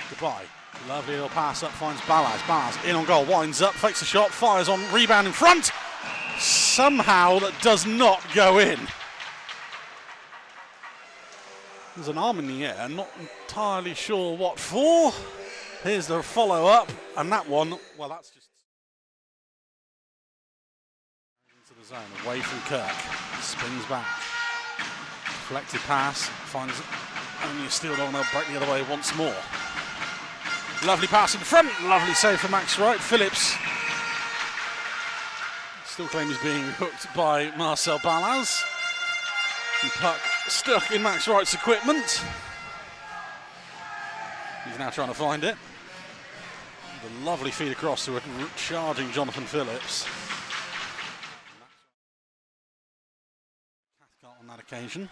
Goodbye. Lovely little pass up, finds Ballas. Ballas in on goal, winds up, fakes a shot, fires on, rebound in front. Somehow that does not go in. There's an arm in the air, not entirely sure what for. Here's the follow-up, and that one, well, that's just into the zone, away from Kirk. Spins back. Deflected pass, finds only a Steeldog, and they'll break the other way once more. Lovely pass in front, lovely save for Max Wright. Phillips still claims being hooked by Marcel Ballas. And puck stuck in Max Wright's equipment. He's now trying to find it. The lovely feed across to a charging Jonathan Phillips. Cathcart on that occasion.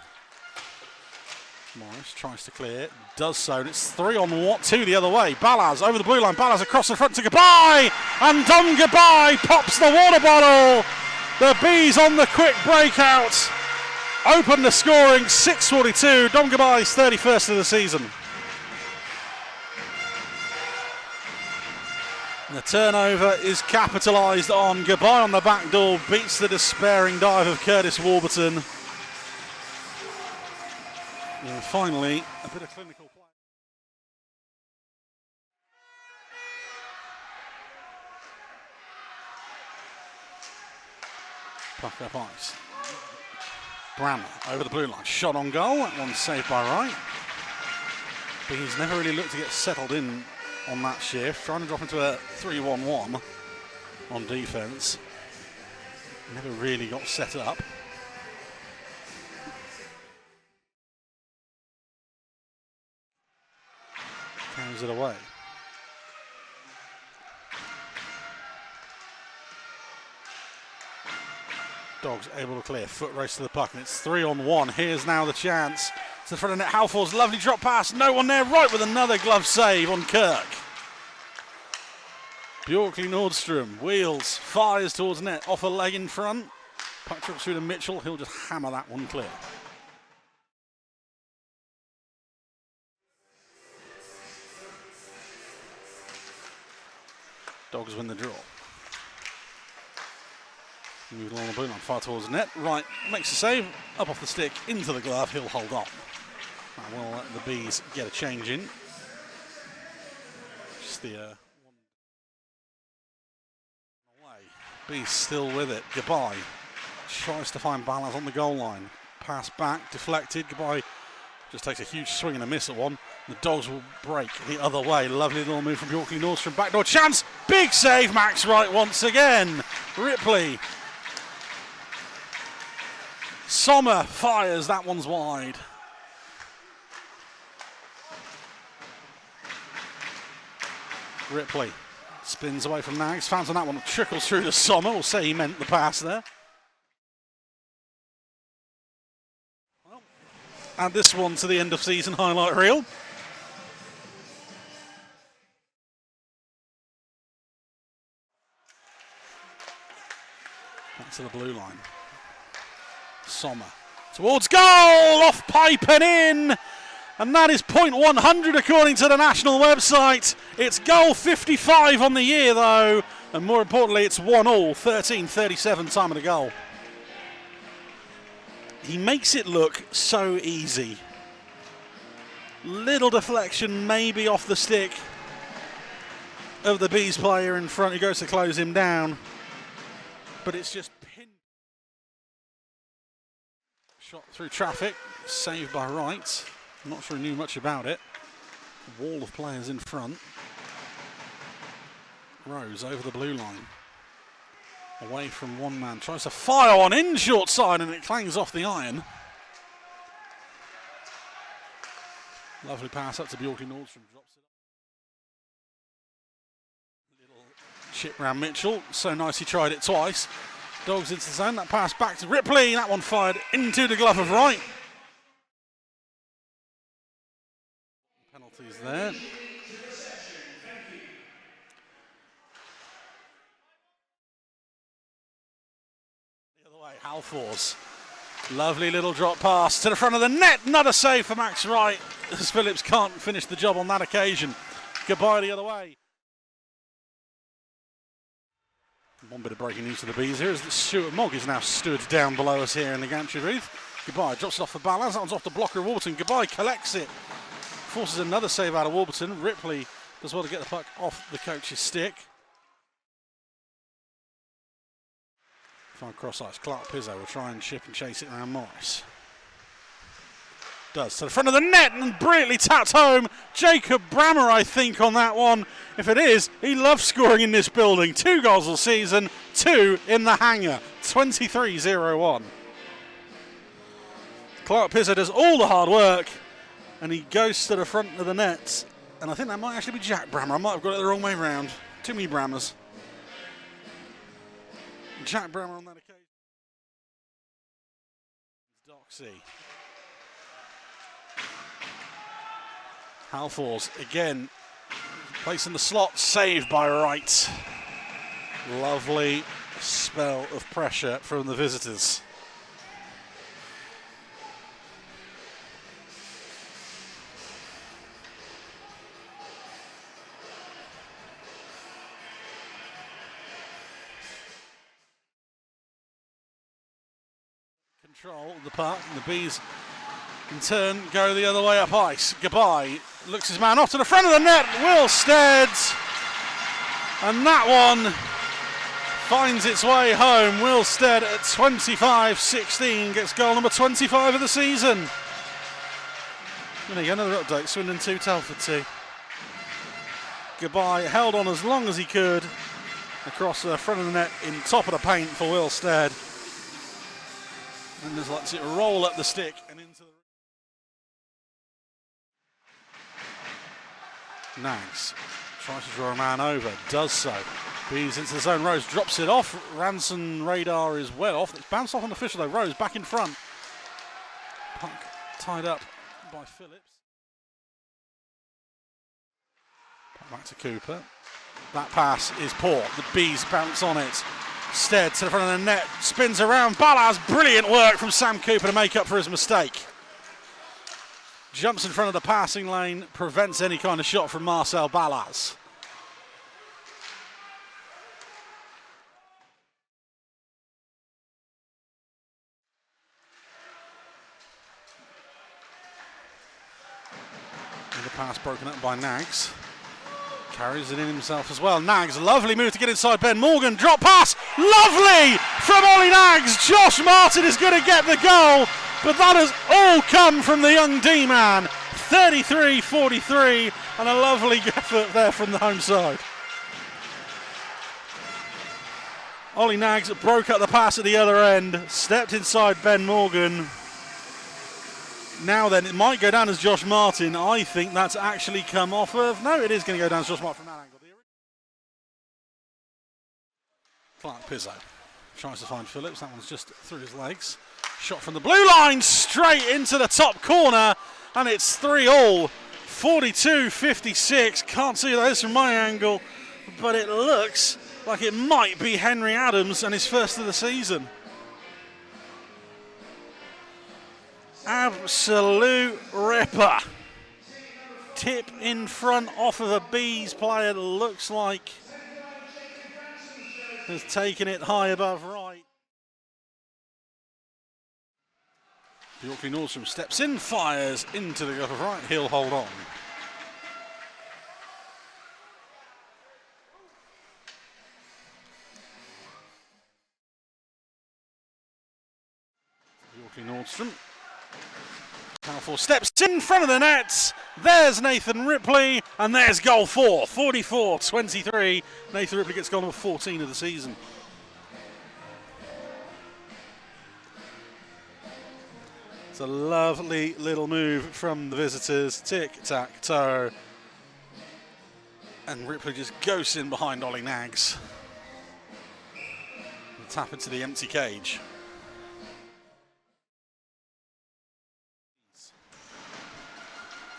Morris tries to clear it, does so, and it's 3-on-2 the other way. Ballas over the blue line, Ballas across the front to Goodbye, and Dom Goodbye pops the water bottle. The Bees on the quick breakout, open the scoring, 6:42, Dom Goodbye's 31st of the season. The turnover is capitalised on. Goodbye on the back door, beats the despairing dive of Curtis Warburton. And finally, a bit of clinical play. Puck up ice. Brammer over the blue line, shot on goal. That one's saved by Wright. But he's never really looked to get settled in on that shift. Trying to drop into a 3-1-1 on defence. Never really got set up. Carries it away. Dogs able to clear, foot race to the puck, and it's 3-on-1. Here's now the chance. To the front of net, Halfor's lovely drop pass, no one there, right with another glove save on Kirk. Bjorkley Nordstrom wheels, fires towards net, off a leg in front. Puck drops through to Mitchell, he'll just hammer that one clear. Dogs win the draw. Move along the blue line, far towards the net. Right, makes a save, up off the stick, into the glove, he'll hold on. That will let the Bees get a change in. Just the away. Bees still with it. Goodbye. Tries to find Ballas on the goal line. Pass back, deflected. Goodbye just takes a huge swing and a miss at one. The Dogs will break the other way. Lovely little move from Bjorkley Nordstrom. Backdoor chance. Big save, Max Wright once again. Ripley. Sommer fires. That one's wide. Ripley spins away from Nags. Fans on that one. Trickles through to Sommer. We'll say he meant the pass there. Add this one to the end of season highlight reel. Back to the blue line. Sommer towards goal, off pipe and in. And that is .100 according to the national website. It's goal 55 on the year though. And more importantly, it's 1-1, 13:37 time of the goal. He makes it look so easy. Little deflection, maybe off the stick of the Bees player in front who goes to close him down. But it's just pinned. Shot through traffic, saved by Wright. I'm not sure he knew much about it. Wall of players in front. Rose over the blue line. Away from one man, tries to fire on in short side and it clangs off the iron. Lovely pass up to Bjorkley Nordstrom, drops it up. Little chip round Mitchell, so nice he tried it twice. Dogs into the zone, that pass back to Ripley, that one fired into the glove of Wright. Penalties there. Halfor's lovely little drop pass to the front of the net. Another save for Max Wright, as Phillips can't finish the job on that occasion. Goodbye the other way. One bit of breaking news to the Bees here is that Stuart Mogg is now stood down below us here in the gantry booth. Goodbye drops it off for Ballas. That one's off the blocker of Warburton. Goodbye collects it. Forces another save out of Warburton. Ripley does well to get the puck off the coach's stick. Fine cross ice. Clark Pizzo will try and chip and chase it around Morris. Does to the front of the net and brilliantly tapped home. Jacob Brammer, I think, on that one. If it is, he loves scoring in this building. 2 goals all season, 2 in the hangar. 23-0-1. Clark Pizzo does all the hard work and he goes to the front of the net. And I think that might actually be Jack Brammer. I might have got it the wrong way round. Too many Brammers. Jack Brammer on that occasion. Doxy. Halfors again, placing the slot, saved by Wright. Lovely spell of pressure from the visitors. Control of the puck, and the Bees in turn go the other way up ice. Goodbye looks his man off to the front of the net. Will Stead, and that one finds its way home. Will Stead at 25-16 gets goal number 25 of the season. There you go, another update. Swindon 2, Telford 2. Goodbye held on as long as he could across the front of the net in top of the paint for Will Stead, and just lets it roll up the stick and into the... Nags tries to draw a man over, does so. Bees into the zone, Rose drops it off. Ranson radar is well off. It's bounced off on the official though. Rose back in front. Puck tied up by Phillips. Back to Cooper. That pass is poor. The Bees bounce on it. Stead to the front of the net, spins around. Ballas, brilliant work from Sam Cooper to make up for his mistake. Jumps in front of the passing lane, prevents any kind of shot from Marcel Ballas. And the pass broken up by Nags. Carries it in himself as well. Nags, lovely move to get inside Ben Morgan. Drop pass, lovely from Ollie Nags. Josh Martin is going to get the goal, but that has all come from the young D-man. 33-43, and a lovely effort there from the home side. Ollie Nags broke up the pass at the other end, stepped inside Ben Morgan. Now then, it might go down as Josh Martin. I think that's actually come off of... No, it is going to go down as Josh Martin from that angle. Clark Pizzo tries to find Phillips. That one's just through his legs. Shot from the blue line, straight into the top corner. And it's 3-all. 42-56. Can't see those from my angle, but it looks like it might be Henry Adams and his first of the season. Absolute ripper. Tip in front off of a Bees player. Looks like has taken it high above right. Yorkley Nordstrom steps in, fires into the gut of right. He'll hold on. Yorkley Nordstrom. Powerful steps in front of the nets. There's Nathan Ripley, and there's goal 4. 44-23. Nathan Ripley gets goal number 14 of the season. It's a lovely little move from the visitors. Tic-tac-toe. And Ripley just goes in behind Ollie Nags. And tap into the empty cage.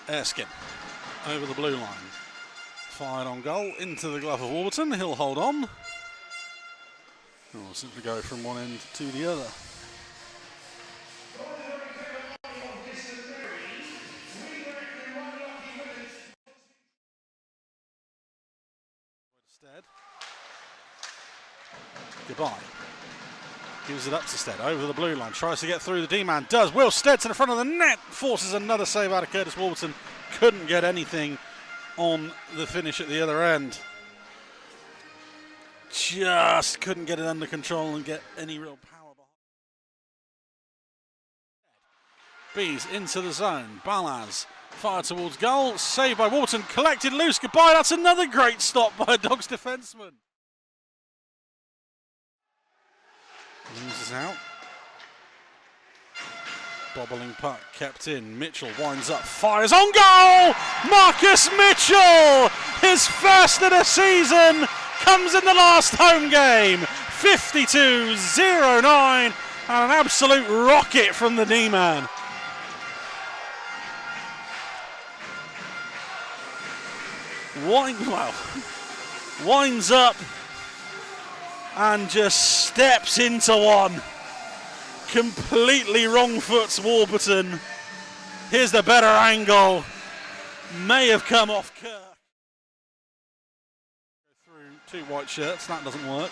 Erskine over the blue line. Fired on goal into the glove of Warburton. He'll hold on. And we'll simply go from one end to the other. Goodbye. Gives it up to Stead, over the blue line, tries to get through the D-man, does. Will Stead to the front of the net, forces another save out of Curtis Warburton. Couldn't get anything on the finish at the other end. Just couldn't get it under control and get any real power behind. Bees into the zone, Balaz fired towards goal, saved by Warburton, collected loose, goodbye. That's another great stop by a Dogs defenseman. Loses out. Bobbling puck kept in. Mitchell winds up, fires on goal! Marcus Mitchell! His first of the season comes in the last home game. 52-09 and an absolute rocket from the D-man. Winds up and just steps into one. Completely wrong foots Warburton. Here's the better angle. May have come off Kirk. Through 2 white shirts, that doesn't work.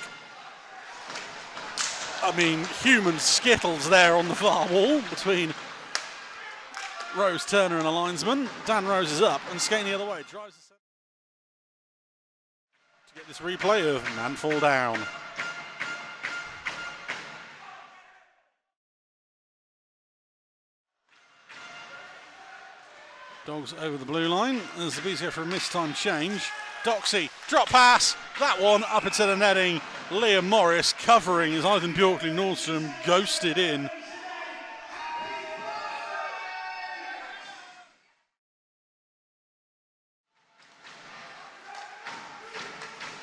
I mean, human skittles there on the far wall between Rose Turner and a linesman. Dan Rose is up and skating the other way. Drives the center to get this replay of man fall down. Dogs over the blue line as the Bees go for a mistime change. Doxey, drop pass, that one up into the netting. Liam Morris covering as Ivan Bjorkley-Nordstrom ghosted in.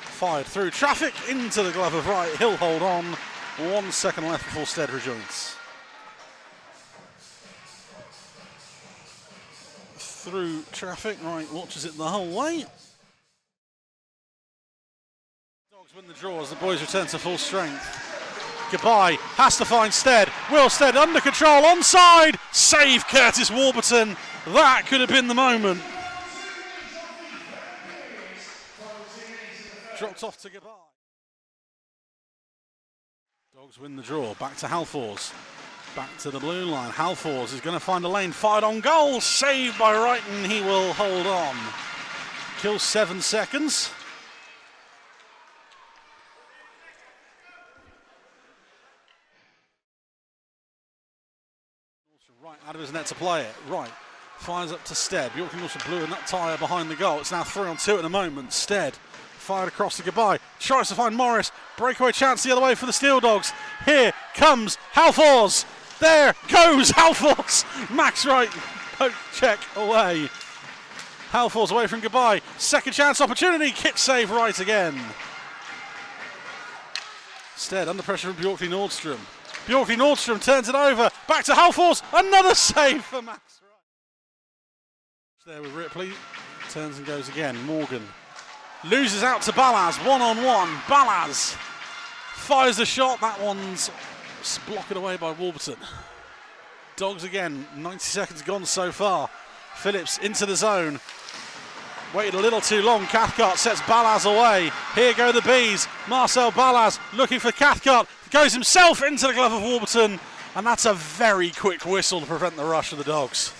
Fired through traffic into the glove of right. He'll hold on. 1 second left before Stead rejoins. Through traffic, right, watches it the whole way. Dogs win the draw as the boys return to full strength. Goodbye, has to find Stead. Will Stead under control, onside, save Curtis Warburton. That could have been the moment. Dropped off to Goodbye. Dogs win the draw, back to Halfors. Back to the blue line. Halfors is going to find a lane. Fired on goal. Saved by Wrighton. He will hold on. Kills 7 seconds. Right out of his net to play it. Right. Fires up to Stead. Bjorkley-Nordstrom blew a nut tyre behind the goal. It's now 3-on-2 at the moment. Stead fired across to Goodbye. Tries to find Morris. Breakaway chance the other way for the Steeldogs. Here comes Halfors. There goes Halfors. Max Wright, poke check away. Halfors away from Goodbye. Second chance opportunity. Kick save right again. Stead under pressure from Bjorkley-Nordstrom. Bjorkley-Nordstrom turns it over. Back to Halfors. Another save for Max Wright. There with Ripley. Turns and goes again. Morgan loses out to Balaz. 1-on-1. Balaz fires a shot. That one's blocked away by Warburton. Dogs again. 90 seconds gone so far. Phillips into the zone. Waited a little too long. Cathcart sets Balaz away. Here go the Bees. Marcel Balaz looking for Cathcart. Goes himself into the glove of Warburton. And that's a very quick whistle to prevent the rush of the Dogs.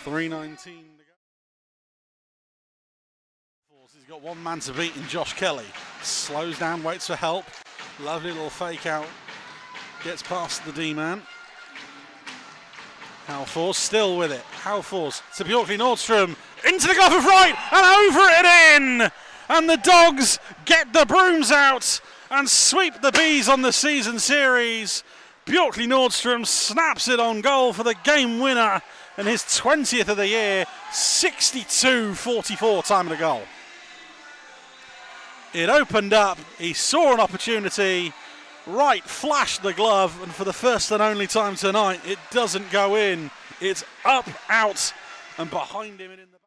3:19 to go. He's got one man to beat in Josh Kelly. Slows down, waits for help. Lovely little fake out. Gets past the D-man. Halfors still with it. Halfors to Bjorkley-Nordstrom. Into the glove of right and over it in. And the Dogs get the brooms out and sweep the Bees on the season series. Bjorkley-Nordstrom snaps it on goal for the game winner and his 20th of the year. 62-44 time of the goal. It opened up, he saw an opportunity, Wright flashed the glove, and for the first and only time tonight, it doesn't go in. It's up, out, and behind him and in the back.